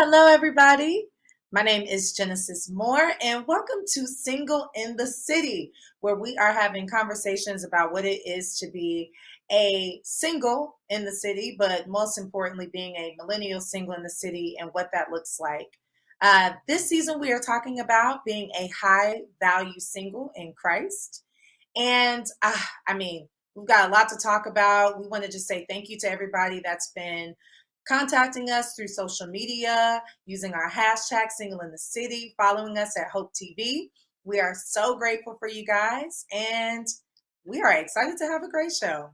Hello, everybody. My name is Genesis Moore, and welcome to Single in the City, where we are having conversations about what it is to be a single in the city, but most importantly, being a millennial single in the city and what that looks like. This season, we are talking about being a high value single in Christ. And we've got a lot to talk about. We want to just say thank you to everybody that's been contacting us through social media, using our hashtag Single in the City, following us at Hope TV. We are so grateful for you guys, and we are excited to have a great show.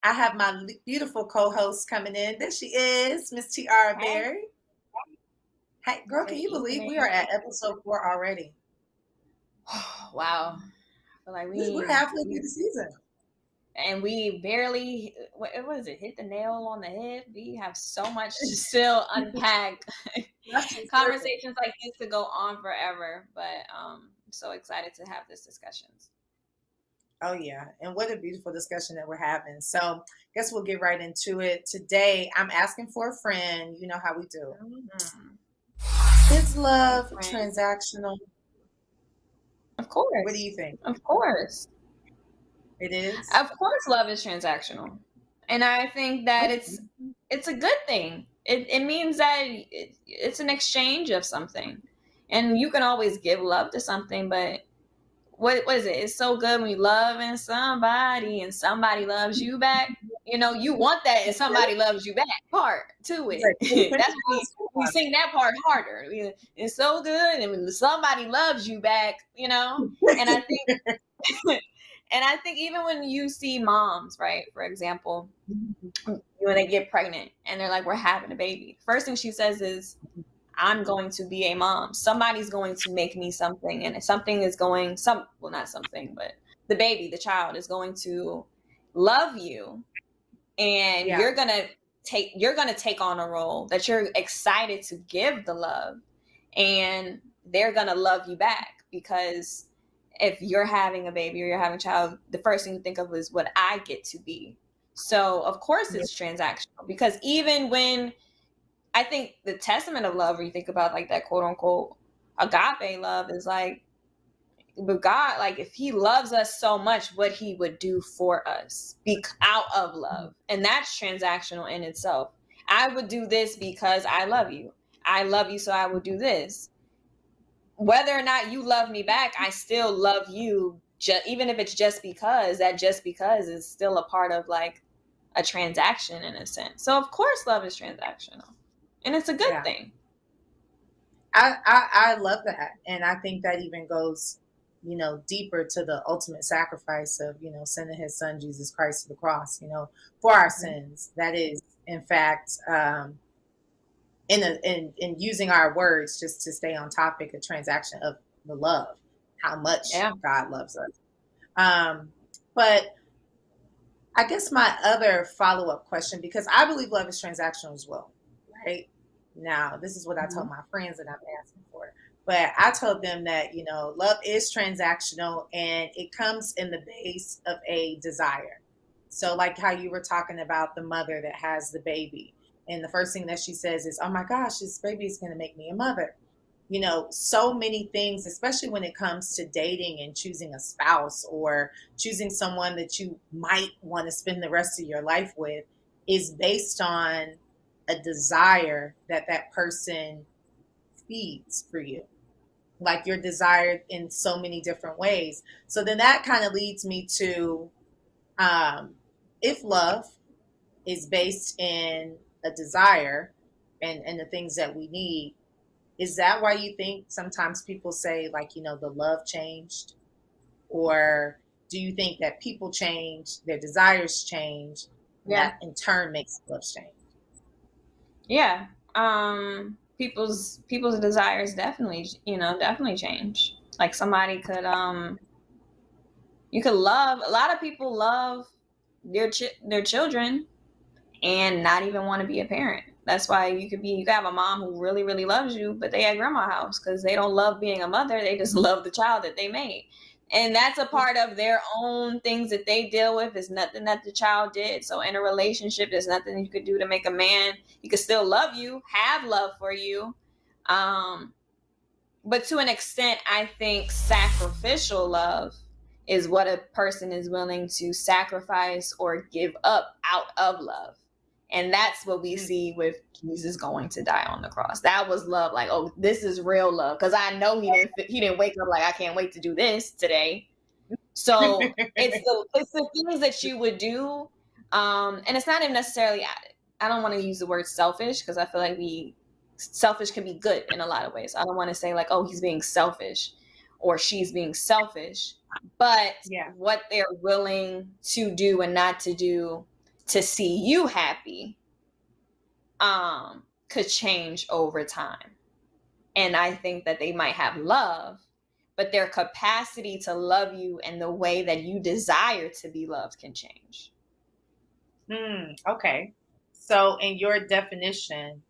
I have my beautiful co-host coming in. There she is, Miss Tiara Berry. Hey, girl, can you believe we are at episode 4 already? Wow. I feel like we're halfway through the season. And we barely, what was it, hit the nail on the head. We have so much to still unpack. Conversations like this could go on forever, but I'm so excited to have this discussions. Oh yeah, and what a beautiful discussion that we're having. So I guess we'll get right into it. Today, I'm asking for a friend. You know how we do. Is love transactional? Of course. What do you think? Of course. It is? Of course love is transactional. And I think that it's a good thing. It means that it's an exchange of something. And you can always give love to something, but what is it? It's so good when you loving somebody and somebody loves you back. You know, you want that and somebody loves you back part to it. That's why we sing that part harder. It's so good and when somebody loves you back, you know? And I think and I think even when you see moms, right, for example, when they get pregnant and they're like, we're having a baby. First thing she says is, I'm going to be a mom. Somebody's going to make me something. And something is going, not something, but the baby, the child is going to love you. And you're going to take on a role that you're excited to give the love. And they're going to love you back because if you're having a baby or you're having a child, the first thing you think of is what I get to be. So of course it's transactional because even when I think the testament of love, when you think about like that quote unquote agape love is like, but God, like if he loves us so much, what he would do for us out of love. And that's transactional in itself. I would do this because I love you. I love you. So I would do this. Whether or not you love me back, I still love you, even if it's just because is still a part of like a transaction in a sense. So of course love is transactional and it's a good thing. I love that. And I think that even goes, deeper to the ultimate sacrifice of, sending his son, Jesus Christ, to the cross, for our sins. That is, in fact, in using our words just to stay on topic, a transaction of the love, how much God loves us. But I guess my other follow-up question, because I believe love is transactional as well, right? Now, this is what I told my friends that I'm asking for. But I told them that, love is transactional and it comes in the base of a desire. So like how you were talking about the mother that has the baby. And the first thing that she says is, oh my gosh, this baby is going to make me a mother. So many things, especially when it comes to dating and choosing a spouse or choosing someone that you might want to spend the rest of your life with, is based on a desire that person feeds for you. Like you're desired in so many different ways. So then that kind of leads me to, if love is based in a desire and the things that we need, is that why you think sometimes people say like, the love changed? Or do you think that people change, their desires change, that in turn makes love change? Yeah. People's desires definitely change. Like somebody could, you could love, a lot of people love their children and not even want to be a parent. That's why you could have a mom who really, really loves you, but they at grandma's house because they don't love being a mother. They just love the child that they made. And that's a part of their own things that they deal with. It's nothing that the child did. So in a relationship, there's nothing you could do to make a man. He could still love you, have love for you. But to an extent, I think sacrificial love is what a person is willing to sacrifice or give up out of love. And that's what we see with Jesus going to die on the cross. That was love. Like, oh, this is real love. Because I know he didn't wake up like, I can't wait to do this today. So it's the things that you would do. And it's not even necessarily, I don't want to use the word selfish, because I feel like selfish can be good in a lot of ways. I don't want to say like, oh, he's being selfish or she's being selfish, but what they're willing to do and not to do to see you happy could change over time. And I think that they might have love, but their capacity to love you and the way that you desire to be loved can change. Okay. So in your definition,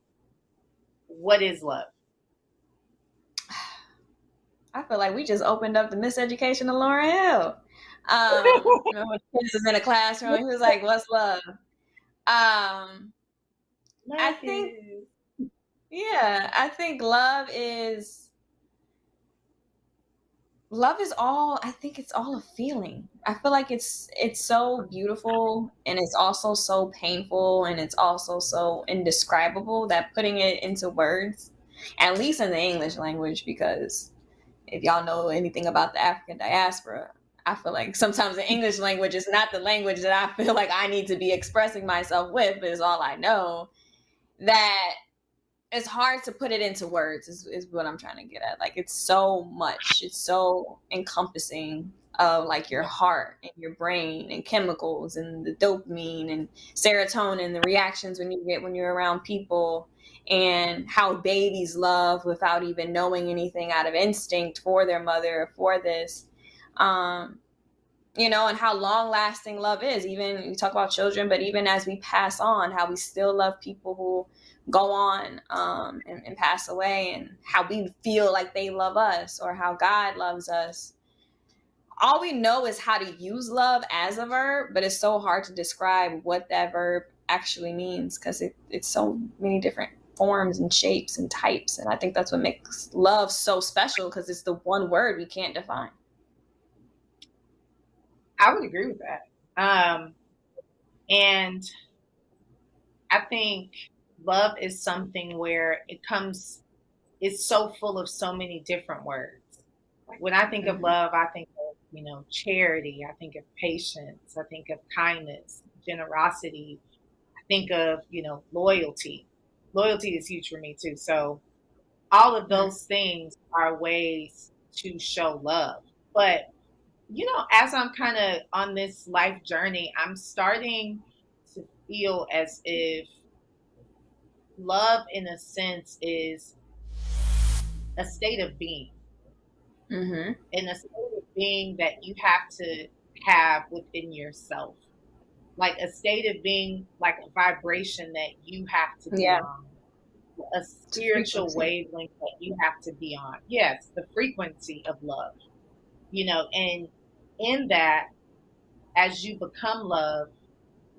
what is love? I feel like we just opened up the miseducation of Lauryn Hill. Remember when kids was in a classroom, he was like, "What's love?" I think love is all. I think it's all a feeling. I feel like it's so beautiful, and it's also so painful, and it's also so indescribable that putting it into words, at least in the English language, because if y'all know anything about the African diaspora, I feel like sometimes the English language is not the language that I feel like I need to be expressing myself with, but it's all I know. That it's hard to put it into words is what I'm trying to get at. Like, it's so much. It's so encompassing of like your heart and your brain and chemicals and the dopamine and serotonin, the reactions when you get when you're around people, and how babies love without even knowing anything, out of instinct for their mother, for this, and how long lasting love is. Even we talk about children, but even as we pass on, how we still love people who go on and pass away, and how we feel like they love us or how God loves us. All we know is how to use love as a verb, but it's so hard to describe what that verb actually means, because it's so many different forms and shapes and types. And I think that's what makes love so special, because it's the one word we can't define. I would agree with that. And I think love is something where it's so full of so many different words. When I think of love, I think of, charity. I think of patience. I think of kindness, generosity. I think of, loyalty. Loyalty is huge for me too. So all of those things are ways to show love. But, as I'm kind of on this life journey, I'm starting to feel as if love, in a sense, is a state of being. In a state of being that you have to have within yourself. Like a state of being, like a vibration that you have to be on. A spiritual wavelength that you have to be on. Yes, the frequency of love. And in that, as you become love,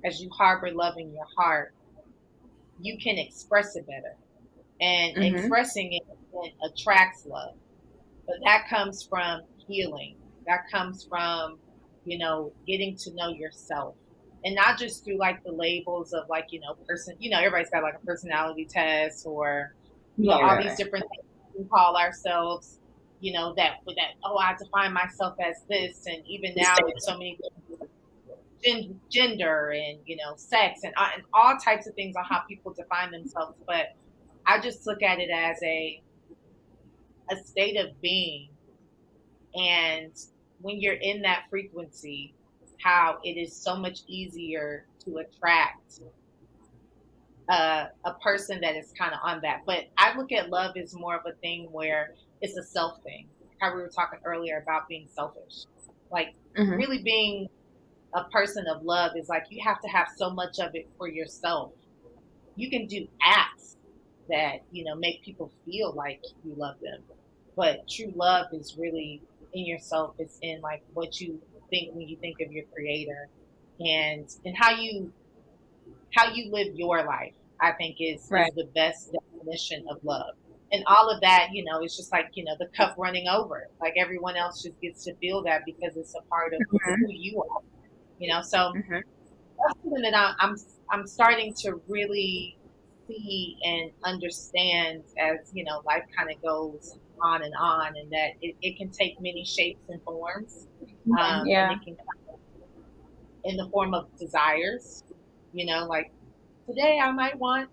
as you harbor love in your heart, you can express it better. And expressing it attracts love. But that comes from healing. That comes from, getting to know yourself. And not just through like the labels of like, person, everybody's got like a personality test or, all these different things we call ourselves, that, oh, I define myself as this. And even now it's so many gender and, sex and all types of things on how people define themselves. But I just look at it as a state of being. And when you're in that frequency, how it is so much easier to attract a person that is kind of on that. But I look at love as more of a thing where it's a self thing. How we were talking earlier about being selfish. Like really being a person of love is like you have to have so much of it for yourself. You can do acts that, make people feel like you love them. But true love is really in yourself. It's in like what you think when you think of your creator, and how you live your life. I think is Right. the best definition of love. And all of that, you know, it's just like, you know, the cup running over. Like everyone else just gets to feel that because it's a part of who you are. You know, so Mm-hmm. that's something that I'm starting to really see and understand as, you know, life kind of goes on, and that it can take many shapes and forms. And Yeah. it can come in the form of desires, you know, like today I might want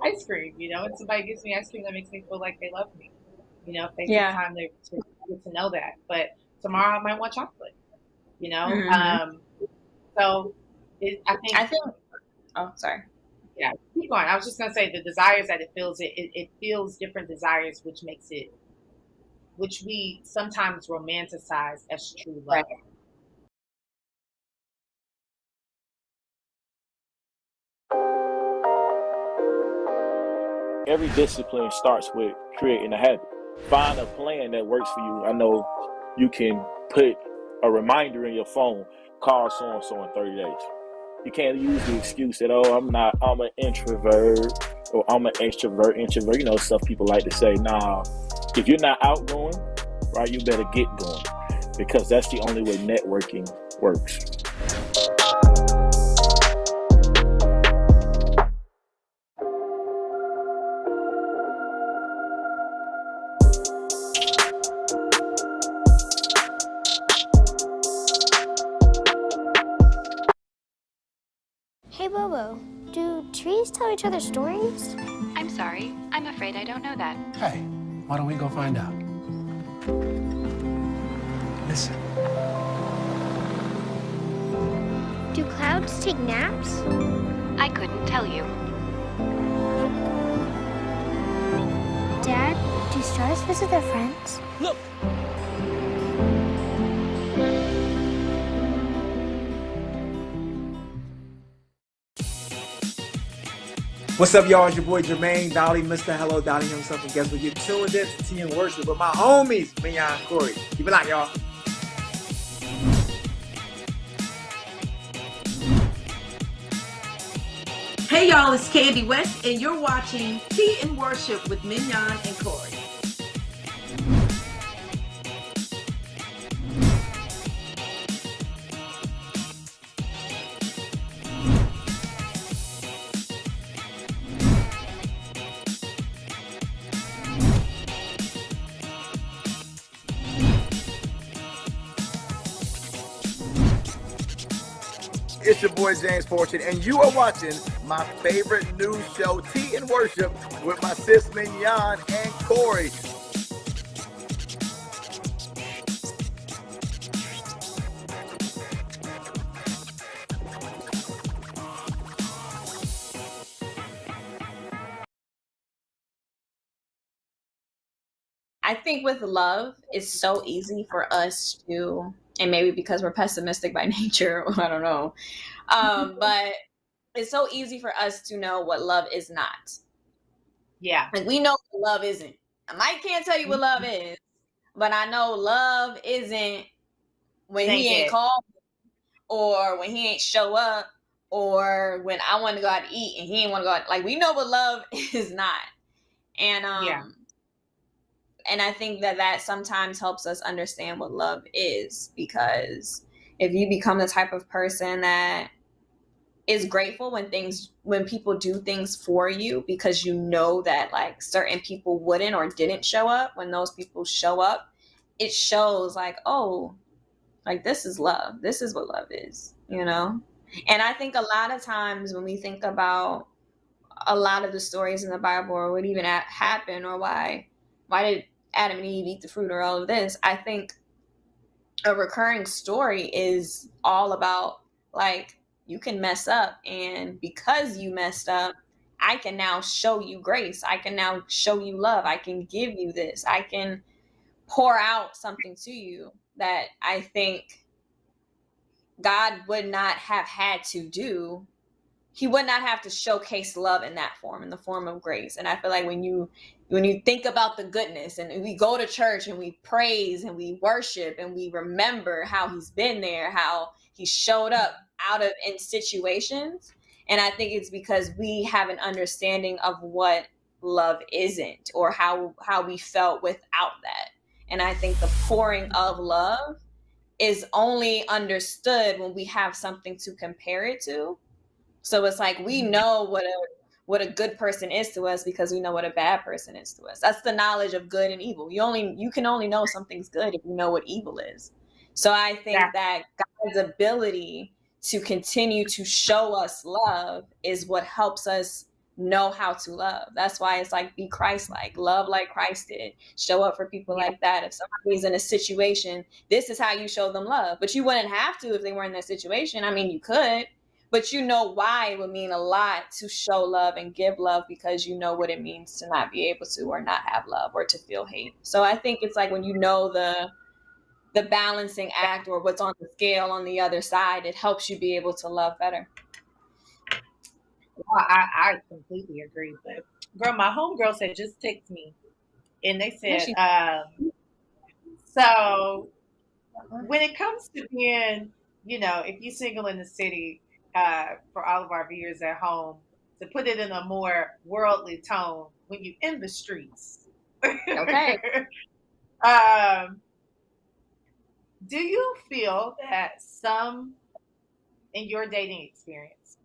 ice cream, you know, and somebody gives me ice cream that makes me feel like they love me, you know, if they take Yeah. time to get to know that. But tomorrow I might want chocolate, you know. Mm-hmm. So I I think, think. Oh, sorry. yeah, keep going. I was just gonna say the desires that it feels, it feels different desires, which makes it, which we sometimes romanticize as true Right. love. Every discipline starts with creating a habit. Find a plan that works for you. I know you can put a reminder in your phone, call so and so in 30 days. You can't use the excuse that, oh, I'm an introvert or I'm an extrovert. You know, stuff people like to say. Nah, if you're not outgoing, right, you better get going because that's the only way networking works. Hey Bobo, do trees tell each other stories? I'm sorry. I'm afraid I don't know that. Hey, why don't we go find out? Listen. Do clouds take naps? I couldn't tell you. Dad, do stars visit their friends? Look. What's up, y'all? It's your boy Jermaine Dolly, Mr. Hello Dolly himself, and guess what? You're tuned in to Tea and Worship with my homies, Mignon and Corey. Keep it locked, y'all. Hey y'all, it's Candy West, and you're watching Tea and Worship with Mignon and Corey. It's your boy James Fortune, and you are watching my favorite news show, Tea and Worship, with my sis Mignon and Corey. I think with love, it's so easy for us to, and maybe because we're pessimistic by nature, I don't know, but it's so easy for us to know what love is not. Yeah. Like we know what love isn't. I can't tell you what love is, but I know love isn't when he ain't called or when he ain't show up or when I want to go out to eat and he ain't want to go out. Like we know what love is not. And Yeah. and I think that sometimes helps us understand what love is, because if you become the type of person that is grateful when people do things for you, because you know that like certain people wouldn't or didn't show up, when those people show up, it shows like, oh, like this is love. This is what love is, you know? And I think a lot of times when we think about a lot of the stories in the Bible or what even happened or why did Adam and Eve eat the fruit or all of this, I think a recurring story is all about like, you can mess up, and because you messed up, I can now show you grace. I can now show you love. I can give you this. I can pour out something to you that I think God would not have had to do he would not have to showcase love in that form, in the form of grace. And I feel like when you think about the goodness, and we go to church and we praise and we worship and we remember how he's been there, how he showed up in situations. And I think it's because we have an understanding of what love isn't, or how we felt without that. And I think the pouring of love is only understood when we have something to compare it to. So it's like we know what a good person is to us because we know what a bad person is to us. That's the knowledge of good and evil. You can only know something's good if you know what evil is. So I think that God's ability to continue to show us love is what helps us know how to love. That's why it's like, be Christ-like, love like Christ did, show up for people like that. If somebody's in a situation, this is how you show them love. But you wouldn't have to if they were in that situation. I mean, you could, but you know why it would mean a lot to show love and give love, because you know what it means to not be able to, or not have love, or to feel hate. So I think it's like when you know the balancing act, or what's on the scale on the other side, it helps you be able to love better. Well, I completely agree. But girl, my homegirl said, just text me. And they said, so when it comes to being, if you're single in the city, for all of our viewers at home, to put it in a more worldly tone, when you're in the streets. Okay. Do you feel that in your dating experience,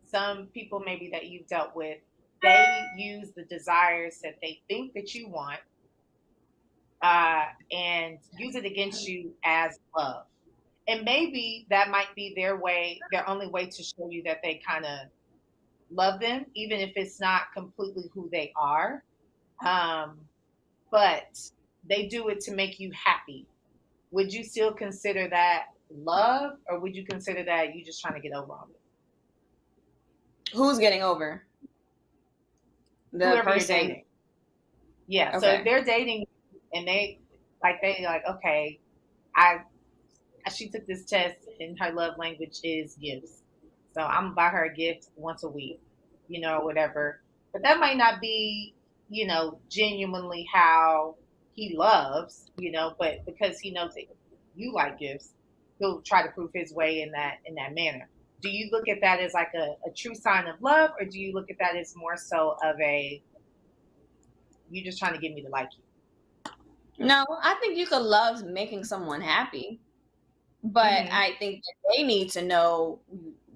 some people maybe that you've dealt with, they use the desires that they think that you want, and use it against you as love? And maybe that might be their only way to show you that they kind of love them, even if it's not completely who they are. But they do it to make you happy. Would you still consider that love, or would you consider that you just trying to get over on it? Who's getting over? Whoever person you're dating. Yeah. Okay. So if they're dating and they like, okay, she took this test and her love language is gifts. So I'm gonna buy her a gift once a week, or whatever. But that might not be, genuinely how he loves, but because he knows that you like gifts, he'll try to prove his way in that manner. Do you look at that as like a true sign of love, or do you look at that as more so of you just trying to get me to like you? No, I think you could love making someone happy, but I think that they need to know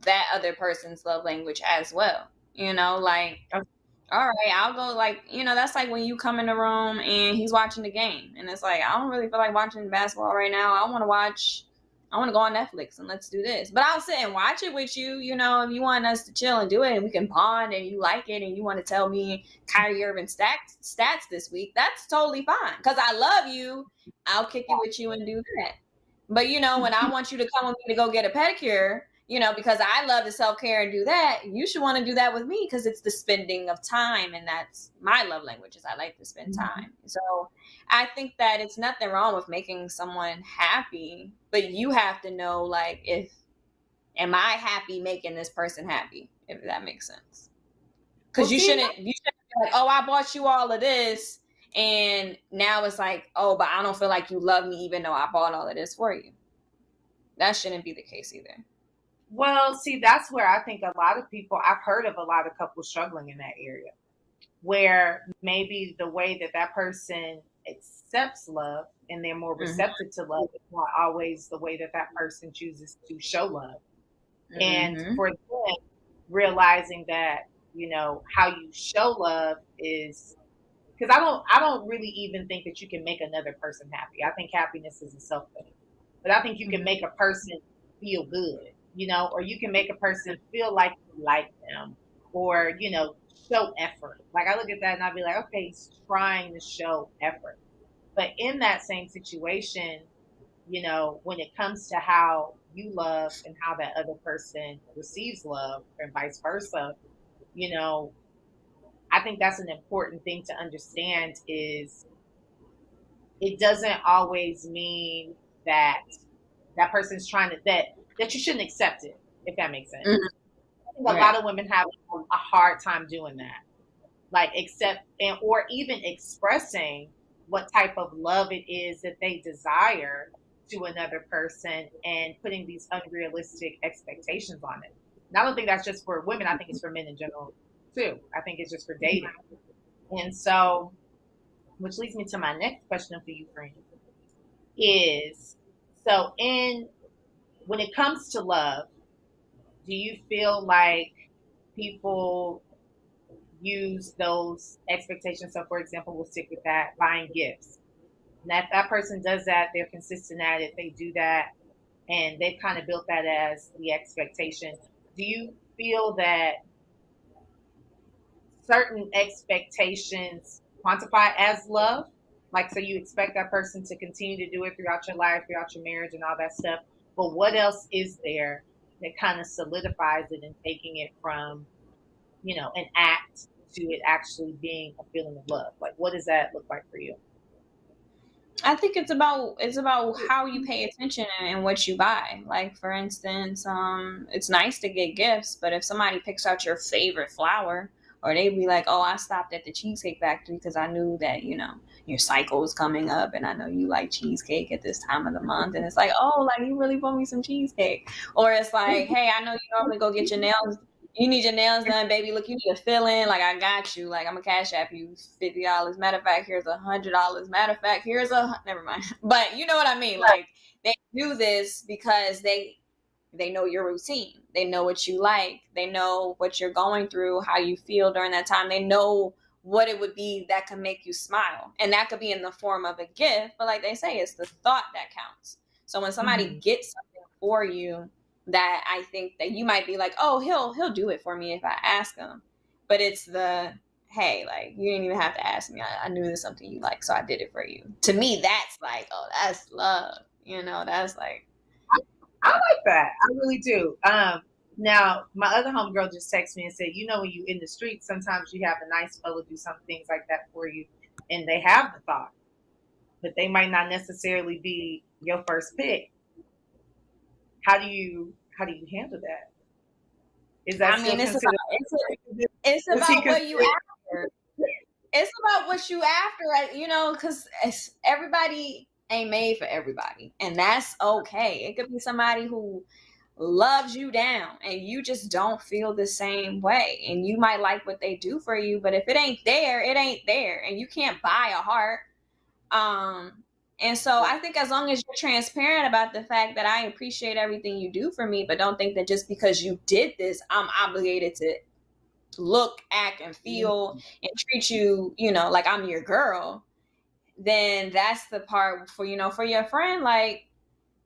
that other person's love language as well. Like, all right, I'll go, like, that's like when you come in the room and he's watching the game and it's like, I don't really feel like watching basketball right now. I want to go on Netflix and let's do this. But I'll sit and watch it with you, if you want us to chill and do it and we can bond and you like it and you want to tell me Kyrie Irving stats this week, that's totally fine. Because I love you, I'll kick it with you and do that. But, when I want you to come with me to go get a pedicure, because I love to self-care and do that, you should want to do that with me, because it's the spending of time, and that's my love language, is I like to spend time. So I think that it's nothing wrong with making someone happy, but you have to know, like, am I happy making this person happy, if that makes sense. Because you shouldn't be like, oh, I bought you all of this, and now it's like, oh, but I don't feel like you love me even though I bought all of this for you. That shouldn't be the case either. Well, see, that's where I think a lot of people, I've heard of a lot of couples struggling in that area, where maybe the way that person accepts love and they're more receptive to love is not always the way that person chooses to show love. And for them, realizing that, how you show love is, because I don't really even think that you can make another person happy. I think happiness is a self thing, but I think you can make a person feel good, or you can make a person feel like you like them, or, show effort. Like, I look at that and I'll be like, okay, he's trying to show effort. But in that same situation, when it comes to how you love and how that other person receives love and vice versa, I think that's an important thing to understand, is it doesn't always mean that person's trying to, that you shouldn't accept it, if that makes sense. think a lot of women have a hard time doing that, like or even expressing what type of love it is that they desire to another person and putting these unrealistic expectations on it. And I don't think that's just for women. I think it's for men in general too. I think it's just for dating. And so, which leads me to my next question for you, friend, is so when it comes to love, do you feel like people use those expectations? So, for example, we'll stick with that, buying gifts. And if that person does that, they're consistent at it, they do that, and they've kind of built that as the expectation. Do you feel that certain expectations quantify as love? Like, so you expect that person to continue to do it throughout your life, throughout your marriage, and all that stuff. But what else is there that kind of solidifies it and taking it from, an act to it actually being a feeling of love? Like, what does that look like for you? I think it's about how you pay attention and what you buy. Like, for instance, it's nice to get gifts, but if somebody picks out your favorite flower, or they be like, "Oh, I stopped at the Cheesecake Factory because I knew that your cycle was coming up, and I know you like cheesecake at this time of the month," and it's like, "Oh, like you really bought me some cheesecake," or it's like, "Hey, I know you normally go get your nails. You need your nails done, baby. Look, you need a fill-in. Like, I got you. Like, I'm gonna cash app you $50. Matter of fact, here's $100. Matter of fact, never mind." But you know what I mean? Like, they do this because they know your routine. They know what you like. They know what you're going through, how you feel during that time. They know what it would be that can make you smile. And that could be in the form of a gift. But like they say, it's the thought that counts. So when somebody gets something for you, that I think that you might be like, "Oh, he'll do it for me if I ask him." But it's the, hey, like, you didn't even have to ask me. I knew there's something you like, so I did it for you. To me, that's like, oh, that's love. That's like, I like that. I really do. Now, my other homegirl just texted me and said, when you in the streets, sometimes you have a nice fellow do some things like that for you, and they have the thought, but they might not necessarily be your first pick. How do you handle that? Is that it's about what you after. It's about what you after, because everybody ain't made for everybody, and that's okay. It could be somebody who loves you down and you just don't feel the same way, and you might like what they do for you, but if it ain't there, it ain't there, and you can't buy a heart. And so I think as long as you're transparent about the fact that I appreciate everything you do for me, but don't think that just because you did this, I'm obligated to look, act, and feel and treat you, like I'm your girl, then that's the part for your friend. Like,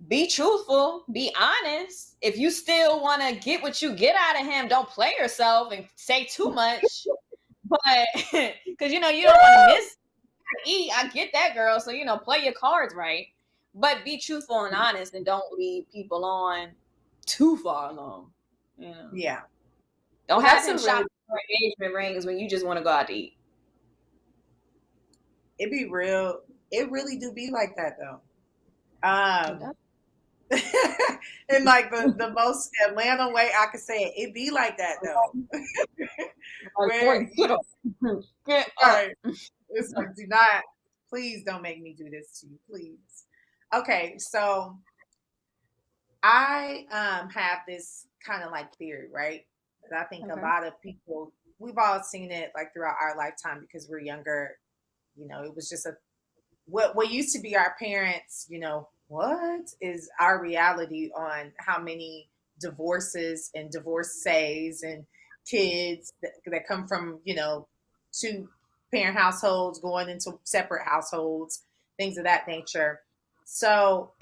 be truthful, be honest. If you still want to get what you get out of him, don't play yourself and say too much. But because you don't want to miss eat. I get that, girl. So play your cards right, but be truthful and honest, and don't lead people on too far along. Yeah. Don't have him shopping for engagement rings when you just want to go out to eat. It be real. It really do be like that though. In like the most Atlanta way I could say it be like that though. Where, get right. It's like, please don't make me do this to you, please. Okay, so I have this kind of like theory, right? That I think a lot of people, we've all seen it like throughout our lifetime because we're younger. It was just what used to be our parents, what is our reality on how many divorces and divorcees and kids that come from, two parent households going into separate households, things of that nature. So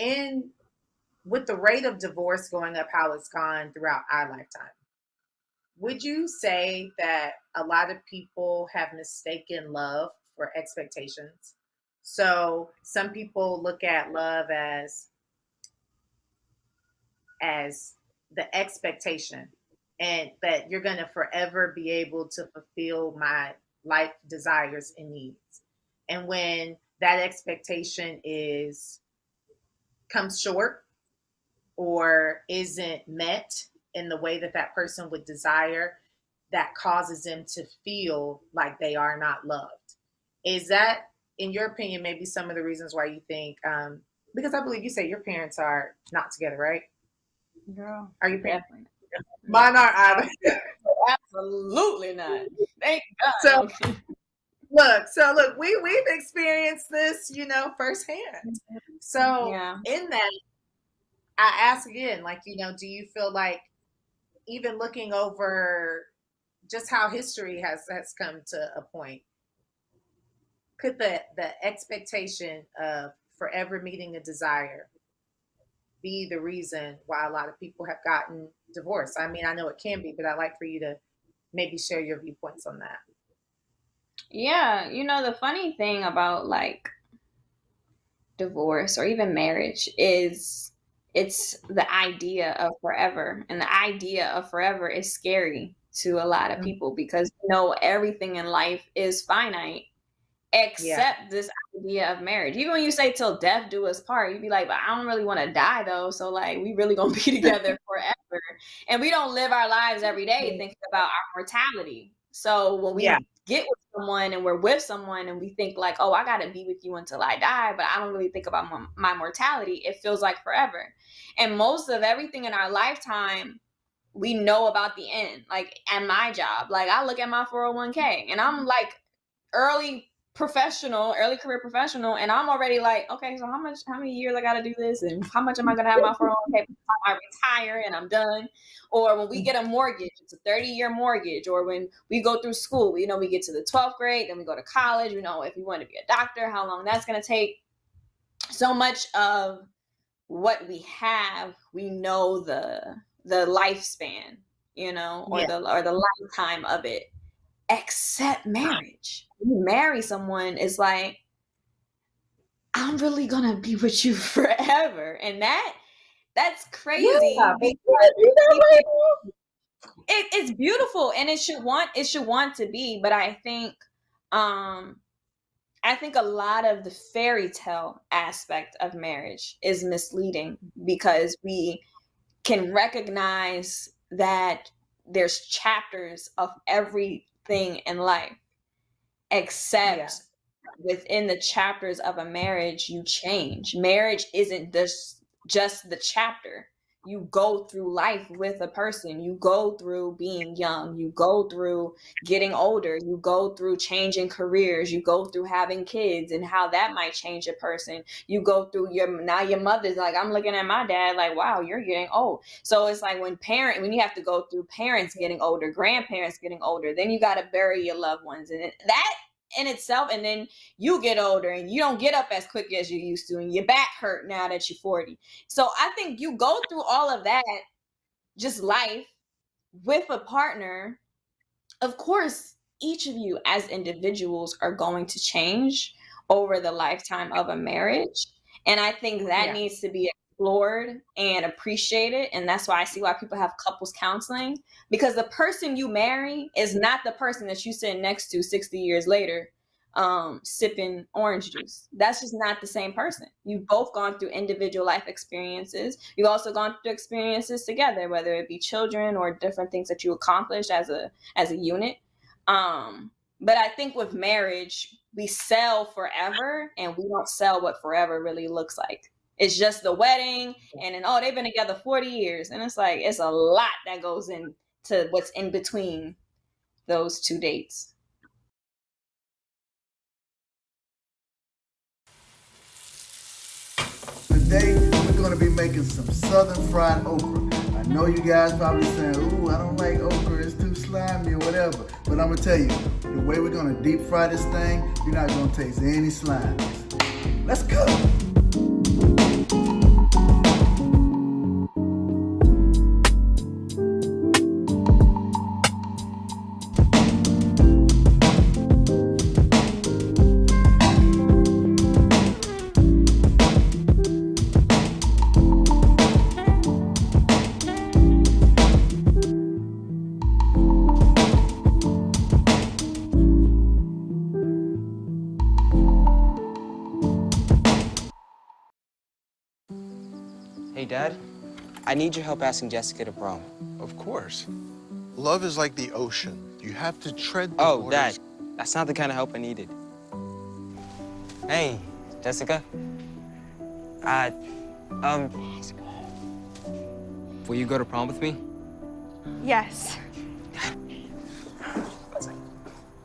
with the rate of divorce going up, how it's gone throughout our lifetime, would you say that a lot of people have mistaken love for expectations? So some people look at love as the expectation, and that you're going to forever be able to fulfill my life desires and needs. And when that expectation comes short or isn't met, in the way that that person would desire that causes them to feel like they are not loved. Is that, in your opinion, maybe some of the reasons why you think, because I believe you say your parents are not together, right? Girl, Are you parents? definitely. Mine are either. Absolutely not. Thank So God. look, we've experienced this, firsthand. So Yeah. in that, I ask again, like, do you feel like, even looking over just how history has come to a point, could the expectation of forever meeting a desire be the reason why a lot of people have gotten divorced? I mean, I know it can be, but I'd like for you to maybe share your viewpoints on that. Yeah, the funny thing about like divorce or even marriage is it's the idea of forever. And the idea of forever is scary to a lot of people because everything in life is finite except this idea of marriage. Even when you say till death do us part, you'd be like, but I don't really want to die though. So like we really gonna be together forever. And we don't live our lives every day thinking about our mortality. So when we get with someone and we're with someone and we think like, oh, I gotta be with you until I die, but I don't really think about my mortality, it feels like forever. And most of everything in our lifetime, we know about the end. Like at my job, like I look at my 401k and I'm like early career professional, and I'm already like, okay, so how many years I got to do this, and how much am I going to have my 401k by the time I retire and I'm done? Or when we get a mortgage, it's a 30-year mortgage. Or when we go through school, we get to the 12th grade, then we go to college, if we want to be a doctor, how long that's going to take. So much of what we have, we know the lifespan, or the lifetime of it. Except marriage. When you marry someone, it's like, I'm really gonna be with you forever. And that's crazy. Yeah, it's beautiful and it should want to be, but I think a lot of the fairy tale aspect of marriage is misleading because we can recognize that there's chapters of everything in life, except within the chapters of a marriage, you change. Marriage isn't just the chapter. You go through life with a person. You go through being young. You go through getting older. You go through changing careers. You go through having kids and how that might change a person. You go through your mother's like, I'm looking at my dad like, wow, you're getting old. So it's like when you have to go through parents getting older, grandparents getting older, then you got to bury your loved ones. And that in itself, and then you get older and you don't get up as quick as you used to, and your back hurt now that you're 40. So I think you go through all of that, just life with a partner. Of course, each of you as individuals are going to change over the lifetime of a marriage. And I think that needs to be explored and appreciated. And that's why I see why people have couples counseling, because the person you marry is not the person that you sit next to 60 years later sipping orange juice. That's just not the same person. You've both gone through individual life experiences. You've also gone through experiences together, whether it be children or different things that you accomplished as a unit. But I think with marriage, we sell forever and we don't sell what forever really looks like. It's just the wedding and then, oh, they've been together 40 years. And it's like, it's a lot that goes into what's in between those two dates. Today, we're going to be making some southern fried okra. I know you guys probably saying, ooh, I don't like okra, it's too slimy or whatever. But I'm going to tell you, the way we're going to deep fry this thing, you're not going to taste any slime. Let's go. Hey, Dad, I need your help asking Jessica to prom. Of course. Love is like the ocean. You have to tread the Oh, waters. Dad, that's not the kind of help I needed. Hey, Jessica. Will you go to prom with me? Yes.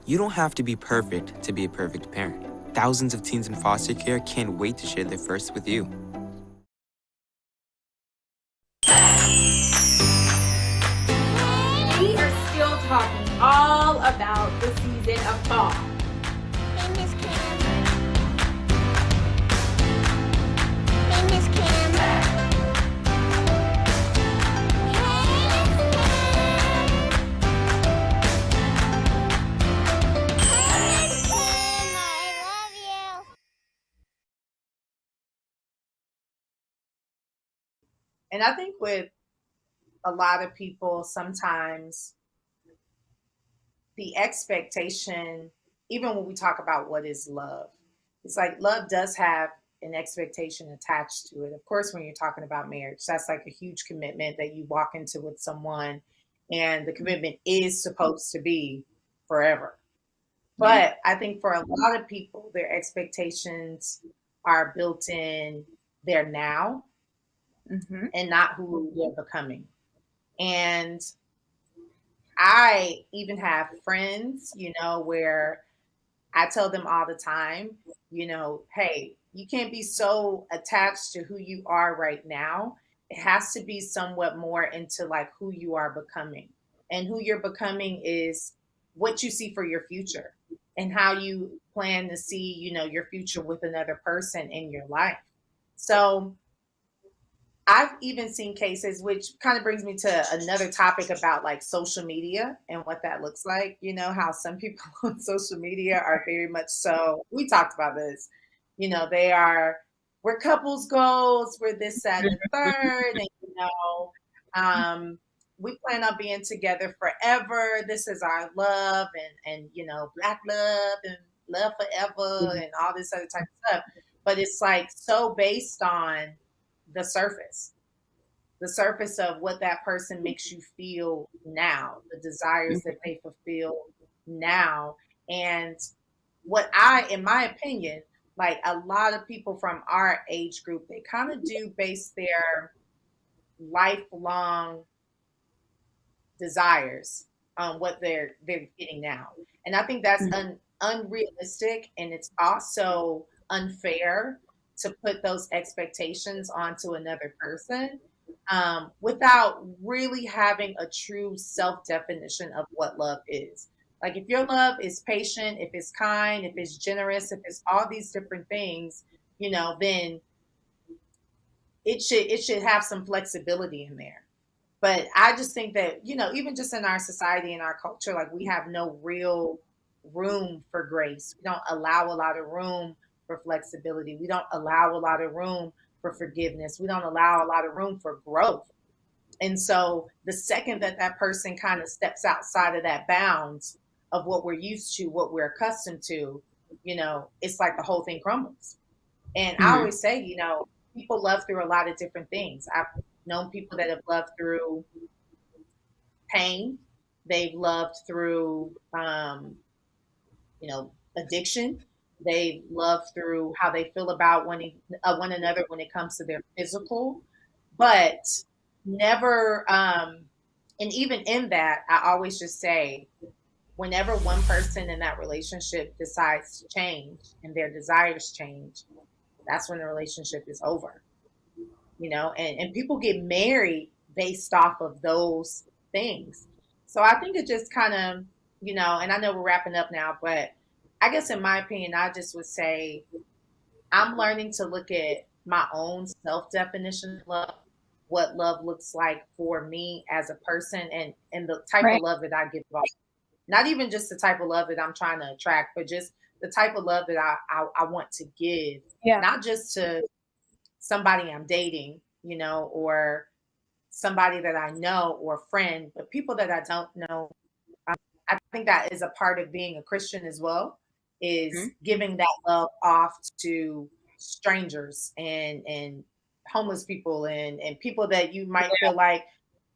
You don't have to be perfect to be a perfect parent. Thousands of teens in foster care can't wait to share their first with you. We are still talking all about the season of fall. Hey, Miss Kim. Hey, Miss Kim. And I think with a lot of people, sometimes the expectation, even when we talk about what is love, it's like love does have an expectation attached to it. Of course, when you're talking about marriage, that's like a huge commitment that you walk into with someone, and the commitment is supposed to be forever. But I think for a lot of people, their expectations are built in their now and not who they're becoming. And I even have friends, where I tell them all the time, hey, you can't be so attached to who you are right now. It has to be somewhat more into like who you are becoming. And who you're becoming is what you see for your future and how you plan to see, your future with another person in your life. So I've even seen cases, which kind of brings me to another topic about like social media and what that looks like. How some people on social media are very much so, we talked about this, we're couples goals, we're this, that, and the third, and, we plan on being together forever. This is our love and Black love and love forever and all this other type of stuff. But it's like so based on the surface of what that person makes you feel now, the desires that they fulfill now. And in my opinion, like a lot of people from our age group, they kind of do base their lifelong desires on what they're getting now. And I think that's unrealistic, and it's also unfair to put those expectations onto another person without really having a true self-definition of what love is. Like if your love is patient, if it's kind, if it's generous, if it's all these different things, then it should have some flexibility in there. But I just think that, even just in our society and our culture, like we have no real room for grace. We don't allow a lot of room for flexibility. We don't allow a lot of room for forgiveness. We don't allow a lot of room for growth. And so the second that person kind of steps outside of that bounds of what we're used to, what we're accustomed to, it's like the whole thing crumbles. And I always say, people love through a lot of different things. I've known people that have loved through pain. They've loved through, addiction. They love through how they feel about one another when it comes to their physical, but never. And even in that, I always just say, whenever one person in that relationship decides to change and their desires change, that's when the relationship is over. And people get married based off of those things. So I think it just kind of, and I know we're wrapping up now, but I guess in my opinion, I just would say I'm learning to look at my own self-definition of love, what love looks like for me as a person, and the type of love that I give off. Not even just the type of love that I'm trying to attract, but just the type of love that I want to give, not just to somebody I'm dating, or somebody that I know or a friend, but people that I don't know. I think that is a part of being a Christian as well, is giving that love off to strangers and homeless people and people that you might feel like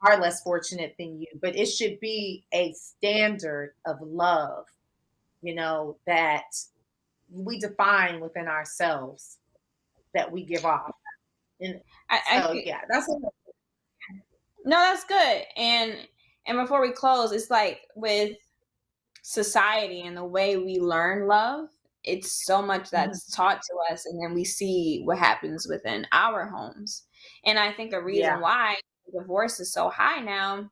are less fortunate than you, but it should be a standard of love, that we define within ourselves that we give off. And so, that's no, that's good. And before we close, it's like with society and the way we learn love, it's so much that's taught to us, and then we see what happens within our homes. And I think a reason why divorce is so high now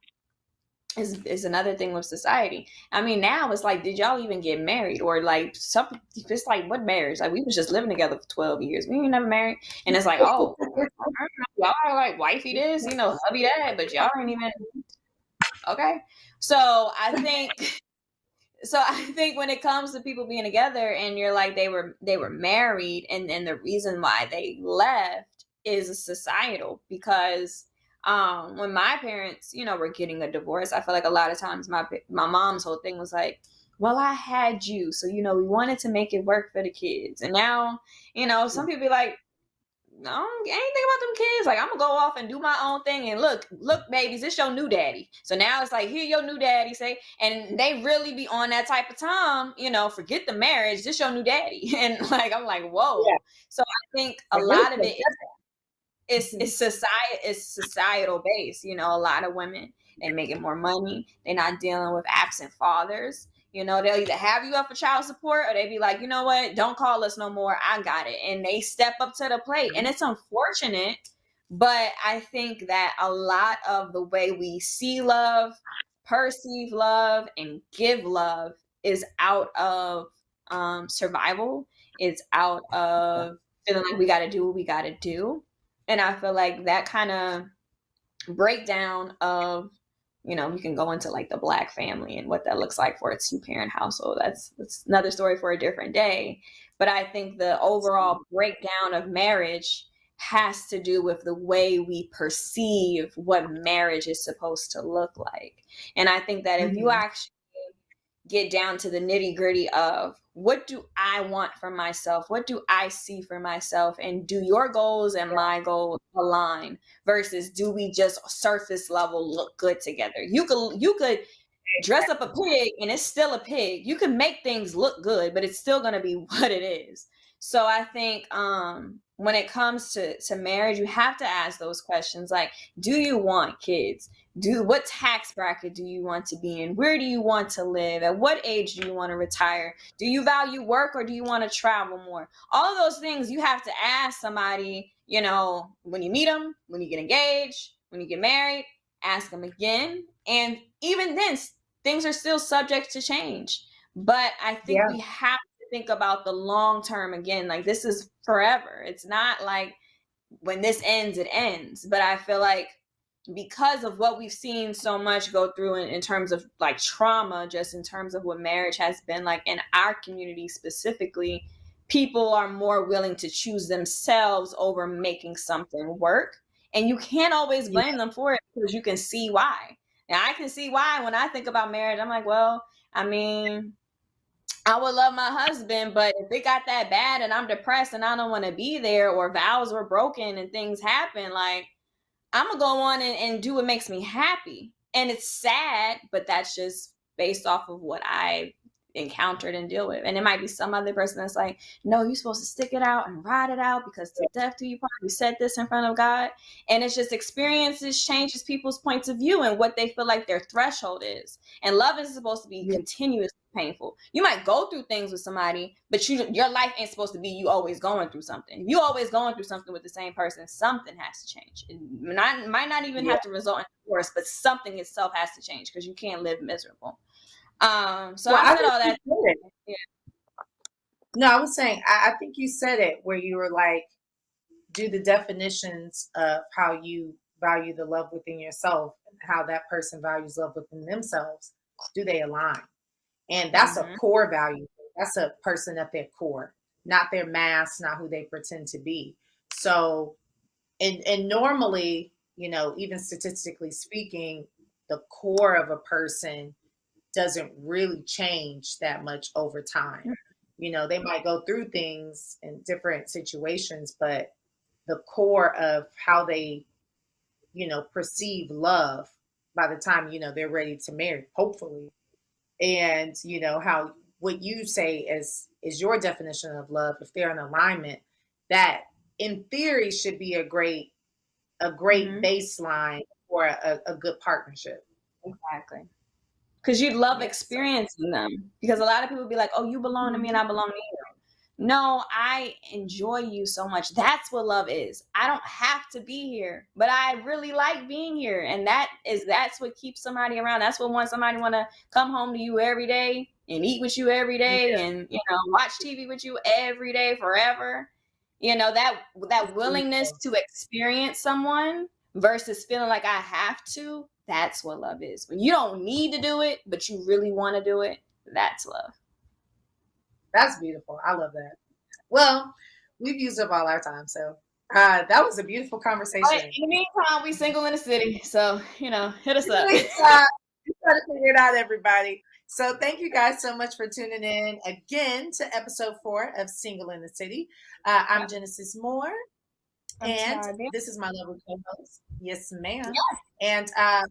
is another thing with society. I mean, now it's like, did y'all even get married? Or like something, it's like, what marriage? Like, we was just living together for 12 years. We ain't never married. And it's like, oh, y'all are like wifey this, hubby that, but y'all ain't even, okay. So I think when it comes to people being together and you're like, they were married, and the reason why they left is societal, because when my parents, were getting a divorce, I feel like a lot of times my mom's whole thing was like, well, I had you, so, we wanted to make it work for the kids. And now, some people be like, no, I ain't think about them kids. Like, I'm gonna go off and do my own thing. And look, babies, it's your new daddy. So now it's like, here your new daddy say, and they really be on that type of time, forget the marriage, this your new daddy. And like, I'm like, whoa. Yeah. So I think a lot of it is societal based. A lot of women, they making more money. They're not dealing with absent fathers. They'll either have you up for child support, or they be like, you know what, don't call us no more, I got it. And they step up to the plate. And it's unfortunate, but I think that a lot of the way we see love, perceive love, and give love is out of survival. It's out of feeling like we got to do what we got to do. And I feel like that kind of breakdown of, we can go into like the Black family and what that looks like for a 2-parent household. That's another story for a different day. But I think the overall breakdown of marriage has to do with the way we perceive what marriage is supposed to look like. And I think that if you actually get down to the nitty gritty of what do I want for myself? What do I see for myself? And do your goals and my goals align versus do we just surface level look good together? You could dress up a pig and it's still a pig. You can make things look good, but it's still going to be what it is. So I think when it comes to marriage, you have to ask those questions like, do you want kids? What tax bracket do you want to be in? Where do you want to live? At what age do you want to retire? Do you value work or do you want to travel more? All of those things you have to ask somebody, when you meet them, when you get engaged, when you get married, ask them again. And even then, things are still subject to change. But I think we have to think about the long term again. Like, this is forever. It's not like when this ends, it ends. But I feel like because of what we've seen so much go through in terms of like trauma, just in terms of what marriage has been like in our community specifically, people are more willing to choose themselves over making something work. And you can't always blame them for it, because you can see why. Now, I can see why when I think about marriage. I'm like, well, I mean, I would love my husband, but if it got that bad and I'm depressed and I don't want to be there, or vows were broken and things happen, like, I'm going to go on and do what makes me happy. And it's sad, but that's just based off of what I encountered and deal with. And it might be some other person that's like, no, you're supposed to stick it out and ride it out, because to death do you part. You said this in front of God. And it's just experiences changes people's points of view and what they feel like their threshold is. And love is supposed to be continuously painful. You might go through things with somebody, but your life ain't supposed to be you always going through something. If you always going through something with the same person, something has to change. It might not even have to result in divorce, but something itself has to change, because you can't live miserable. So I said all that. No, I was saying, I think you said it where you were like, do the definitions of how you value the love within yourself and how that person values love within themselves. Do they align? And that's a core value. That's a person at their core, not their mask, not who they pretend to be. So, and normally, even statistically speaking, the core of a person doesn't really change that much over time. They might go through things in different situations, but the core of how they, perceive love by the time, they're ready to marry, hopefully. And, how what you say is your definition of love, if they're in alignment, that in theory should be a great baseline for a good partnership. Exactly. Because you'd love experiencing them. Because a lot of people be like, oh, you belong to me and I belong to you. No, I enjoy you so much. That's what love is. I don't have to be here, but I really like being here. And that's what keeps somebody around. That's what wants somebody want to come home to you every day and eat with you every day and, watch TV with you every day forever. That willingness to experience someone versus feeling like I have to. That's what love is. When you don't need to do it, but you really want to do it, that's love. That's beautiful. I love that. Well, we've used up all our time, so that was a beautiful conversation. In the meantime, we single in the city, so hit us up. We try to figure it out, everybody. So thank you guys so much for tuning in again to episode 4 of Single in the City. I'm Genesis Moore, and this is my lovely co-host. Yes, ma'am. Yes. And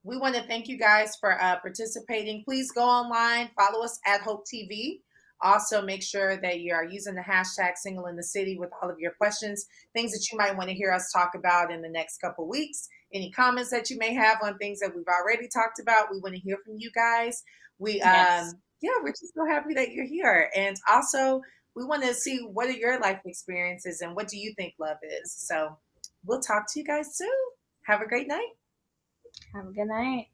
we want to thank you guys for participating. Please go online, follow us at Hope TV. Also, make sure that you are using the hashtag Single in the City with all of your questions, things that you might want to hear us talk about in the next couple weeks. Any comments that you may have on things that we've already talked about, we want to hear from you guys. We're just so happy that you're here. And also, we want to see what are your life experiences and what do you think love is. So we'll talk to you guys soon. Have a great night. Have a good night.